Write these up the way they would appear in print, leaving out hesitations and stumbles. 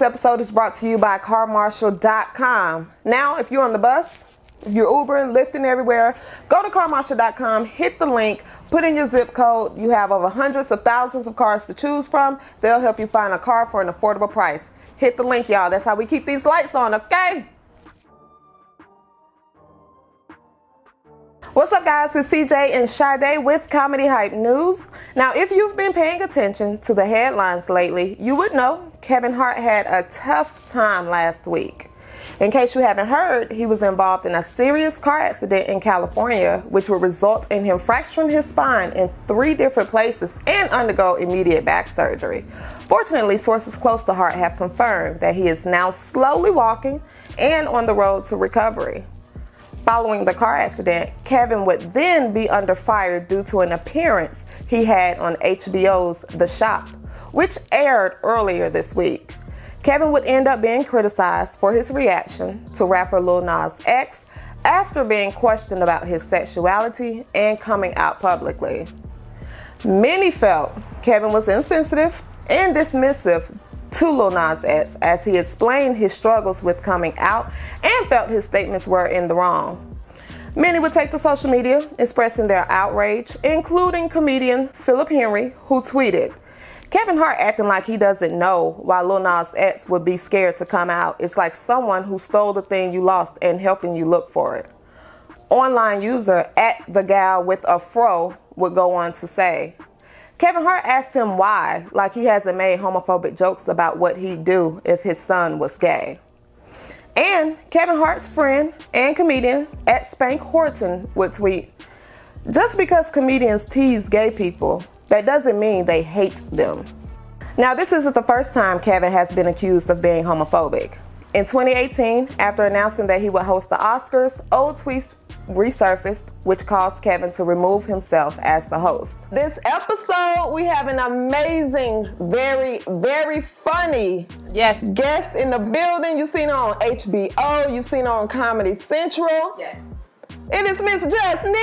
This episode is brought to you by carmarshal.com. Now, if you're on the bus, if you're Ubering, lifting everywhere, go to carmarshal.com, hit the link, put in your zip code. You have over hundreds of thousands of cars to choose from. They'll help you find a car for an affordable price. Hit the link, y'all. That's how we keep these lights on, okay? What's up, guys? It's CJ and Sade with Comedy Hype News. Now, if you've been paying attention to the headlines lately, you would know Kevin Hart had a tough time last week. In case you haven't heard, he was involved in a serious car accident in California, which would result in him fracturing his spine in 3 different places and undergo immediate back surgery. Fortunately, sources close to Hart have confirmed that he is now slowly walking and on the road to recovery. Following the car accident, Kevin would then be under fire due to an appearance he had on HBO's The Shop, which aired earlier this week. Kevin would end up being criticized for his reaction to rapper Lil Nas X after being questioned about his sexuality and coming out publicly. Many felt Kevin was insensitive and dismissive to Lil Nas X as he explained his struggles with coming out and felt his statements were in the wrong. Many would take to social media expressing their outrage, including comedian Philip Henry, who tweeted, "Kevin Hart acting like he doesn't know why Lil Nas X would be scared to come out. It's like someone who stole the thing you lost and helping you look for it." Online user @thegalwithafro would go on to say, Kevin Hart asked him why, like he hasn't made homophobic jokes about what he'd do if his son was gay. And Kevin Hart's friend and comedian @SpankHorton would tweet, "Just because comedians tease gay people, that doesn't mean they hate them." Now, this isn't the first time Kevin has been accused of being homophobic. In 2018, after announcing that he would host the Oscars, old tweets resurfaced, which caused Kevin to remove himself as the host. This episode, we have an amazing, very, very funny guest in the building. You've seen her on HBO, you've seen her on Comedy Central. Yes. It is Miss Justine.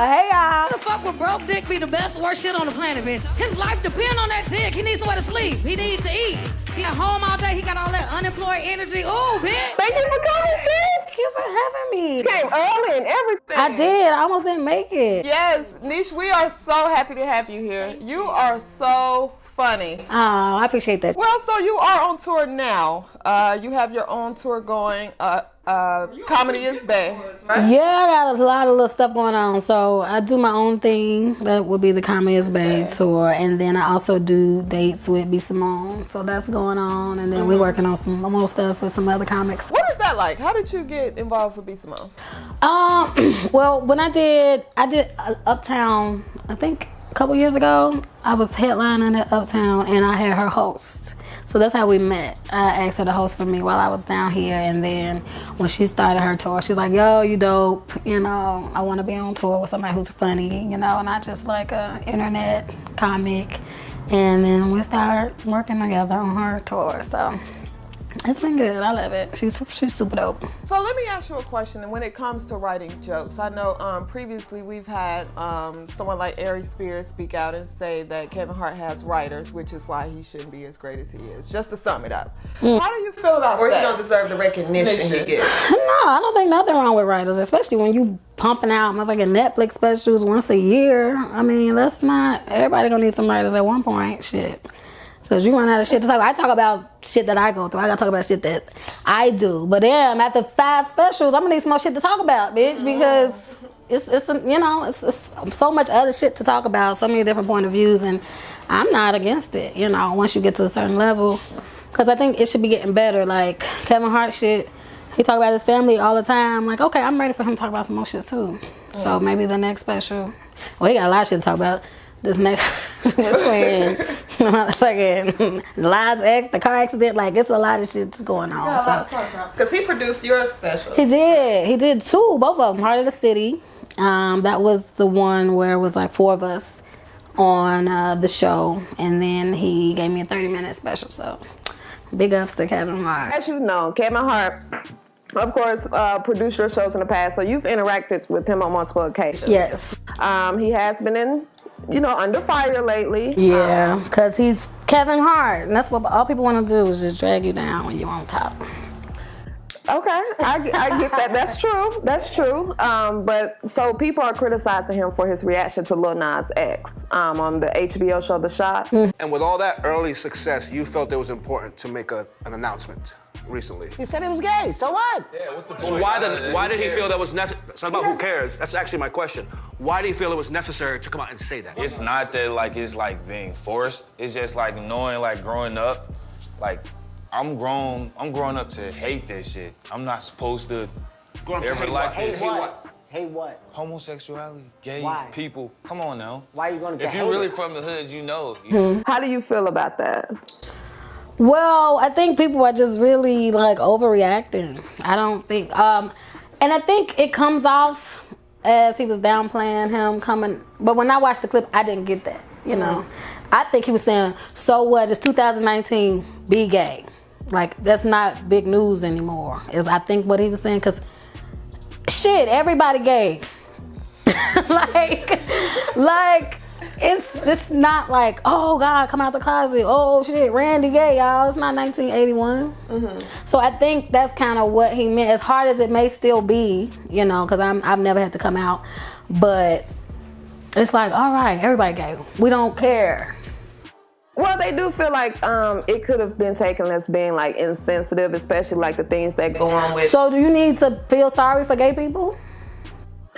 Hey, y'all. The fuck with broke dick be the best worst shit on the planet, bitch. His life depends on that dick. He needs somewhere to sleep. He needs to eat. He at home all day. He got all that unemployed energy. Ooh, bitch. Thank you for coming, sis. Thank you for having me. You came early and everything. I did. I almost didn't make it. Yes, Nesh, we are so happy to have you here. You are so funny. Oh, I appreciate that. Well, so you are on tour now. You have your own tour going. Comedy is Bay. Right? Yeah, I got a lot of little stuff going on. So I do my own thing. That would be the Comedy is Bay tour. And then I also do dates with B. Simone. So that's going on. And then we're working on some more stuff with some other comics. What is that like? How did you get involved with B. Simone? Well, when I did Uptown, I think a couple years ago, I was headlining at Uptown and I had her host. So that's how we met. I asked her to host for me while I was down here, and then when she started her tour, she's like, "Yo, you dope, you know, I want to be on tour with somebody who's funny, you know, not just like a internet comic." And then we started working together on her tour, so it's been good. I love it. She's super dope. So let me ask you a question. And when it comes to writing jokes, I know previously we've had someone like Ari Spears speak out and say that Kevin Hart has writers, which is why he shouldn't be as great as he is. Just to sum it up. How do you feel about that? Or he don't deserve the recognition he gets? No, I don't think nothing wrong with writers, especially when you pumping out motherfucking Netflix specials once a year. I mean, let's not. Everybody gonna need some writers at one point. Shit. Because you run out of shit to talk about. I talk about shit that I go through. I gotta talk about shit that I do. But damn, after 5 specials, I'm gonna need some more shit to talk about, bitch. Because it's so much other shit to talk about, so many different point of views, and I'm not against it, you know, once you get to a certain level. Because I think it should be getting better. Like, Kevin Hart shit, he talk about his family all the time. Like, okay, I'm ready for him to talk about some more shit too. So maybe the next special, well, he got a lot of shit to talk about. This next between motherfucking Nas X, the car accident, like it's a lot of shit that's going on. Yeah, so. Because he produced your special. He did 2, both of them. Heart of the City. That was the one where it was like 4 of us on the show, and then he gave me a 30-minute special. So big ups to Kevin Hart. As you know, Kevin Hart of course, produced your shows in the past, so you've interacted with him on multiple occasions. Yes. He has been in, under fire lately. Yeah, because he's Kevin Hart, and that's what all people want to do is just drag you down when you're on top. Okay, I get that. That's true. That's true. But so people are criticizing him for his reaction to Lil Nas X on the HBO show The Shot. And with all that early success, you felt it was important to make an announcement recently. He said he was gay, so what? Yeah, what's the point? So why did he feel that was necessary? It's not about who cares. That's actually my question. Why do you feel it was necessary to come out and say that? It's not that it's being forced. It's just knowing growing up, I'm grown up to hate this shit. I'm not supposed to ever like this. Hate what? Homosexuality, gay people. Come on now. Why are you gonna If you're really from the hood, you know. How do you feel about that? Well, I think people are just really overreacting. I don't think, and I think it comes off as he was downplaying him coming. But when I watched the clip, I didn't get that. I think he was saying, "So what? It's 2019. Be gay." That's not big news anymore. Is I think what he was saying, because shit, everybody gay. It's not oh God, come out the closet. Oh shit, Randy gay, y'all. It's not 1981. So I think that's kind of what he meant. As hard as it may still be, because I've never had to come out, but it's all right, everybody gay. We don't care. Well, they do feel like it could have been taken as being insensitive, especially the things that go on with. So do you need to feel sorry for gay people?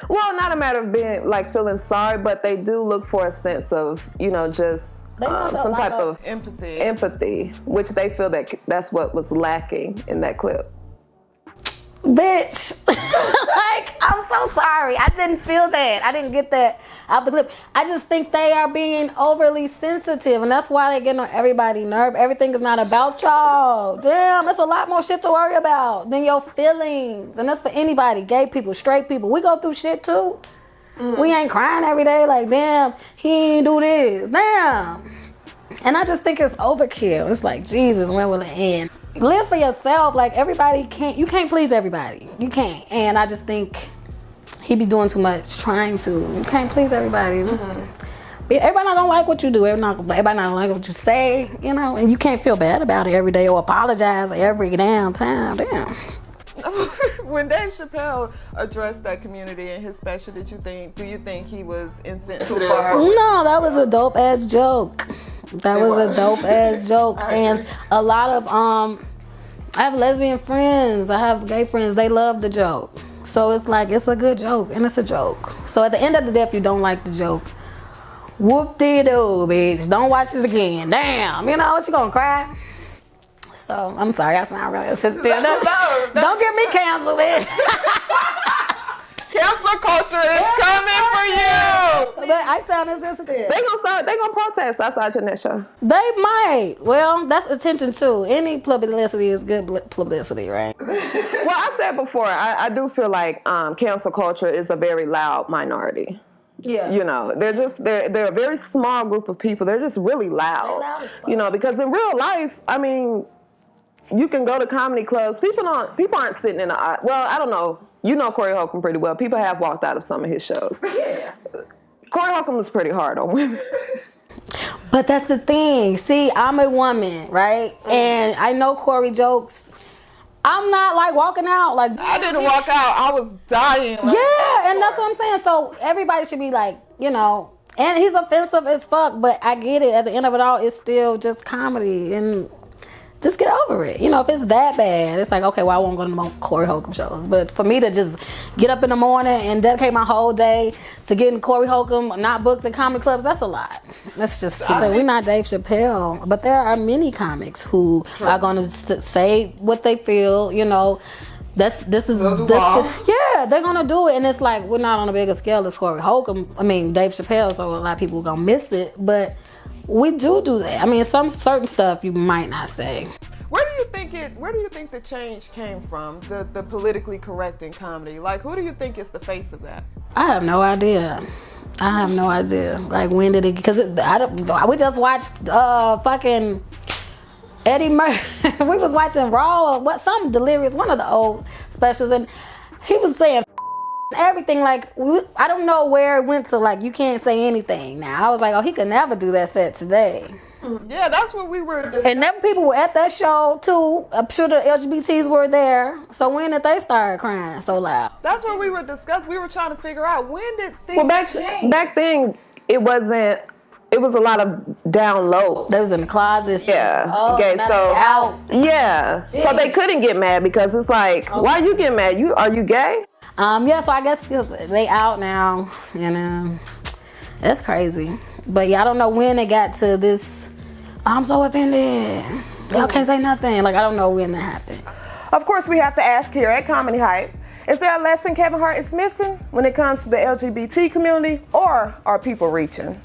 Well, not a matter of being feeling sorry, but they do look for a sense of, just some type of empathy, which they feel that's what was lacking in that clip. Bitch, I'm so sorry. I didn't feel that. I didn't get that out the clip. I just think they are being overly sensitive, and that's why they're getting on everybody's nerve. Everything is not about y'all. Damn, there's a lot more shit to worry about than your feelings. And that's for anybody, gay people, straight people. We go through shit too. We ain't crying every day damn, he ain't do this. Damn. And I just think it's overkill. It's Jesus, when will it end? Live for yourself. You can't please everybody. You can't. And I just think he be doing too much, trying to. You can't please everybody. Everybody not gonna like what you do. Everybody not gonna like what you say, and you can't feel bad about it every day or apologize every damn time. Damn. When Dave Chappelle addressed that community in his special, do you think he was insensitive? No, that was a dope ass joke. And a lot of I have lesbian friends, I have gay friends, they love the joke. So it's it's a good joke, and it's a joke. So at the end of the day, if you don't like the joke, whoop-de-doo, bitch, don't watch it again. Damn, you gonna cry? So I'm sorry, that's not really sensitive. Don't get me canceled, bitch. Cancel culture is coming for you. But I sound insensitive. They gonna protest outside your Nesh show. They might. Well, that's attention too. Any publicity is good publicity, right? Well, I said before, I do feel like cancel culture is a very loud minority. Yeah. They're a very small group of people. They're just really loud. They're loud as fuck. Because in real life, you can go to comedy clubs. People aren't sitting in the. Well, I don't know. Corey Holcomb pretty well. People have walked out of some of his shows. Yeah. Corey Holcomb was pretty hard on women. But that's the thing. See, I'm a woman, right? And I know Corey jokes. I'm not walking out I didn't walk out. I was dying. And that's what I'm saying. So everybody should be and he's offensive as fuck, but I get it. At the end of it all, it's still just comedy, and just get over it. If it's that bad, it's okay, well, I won't go to the Corey Holcomb shows. But for me to just get up in the morning and dedicate my whole day to getting Corey Holcomb not booked in comedy clubs, that's a lot. That's just we're not Dave Chappelle, but there are many comics who are going to say what they feel. They're gonna do it, and it's we're not on a bigger scale as Corey Holcomb. Dave Chappelle, so a lot of people are gonna miss it, but we do that. Some certain stuff you might not say. Where do you think the change came from? The politically correct in comedy. Who do you think is the face of that? I have no idea. When did it? Because we just watched fucking Eddie Murphy. We was watching Raw or something Delirious, one of the old specials, and he was saying everything. Like, I don't know where it went to. Like, you can't say anything now. I was like, oh, he could never do that set today. Yeah, that's what we were discussing. And them people were at that show too. I'm sure the LGBTs were there. So when did they start crying so loud? That's what we were discussing. We were trying to figure out when did things change. Back then, it wasn't. It was a lot of down low. They was in the closet. Yeah. Oh, okay. now So they out. yeah. So they couldn't get mad because it's like, why you get mad? Are you gay? Yeah. So I guess they out now, and that's crazy. But yeah, I don't know when it got to this. I'm so offended. Y'all can't say nothing. Like, I don't know when that happened. Of course, we have to ask here at Comedy Hype, is there a lesson Kevin Hart is missing when it comes to the LGBT community, or are people reaching?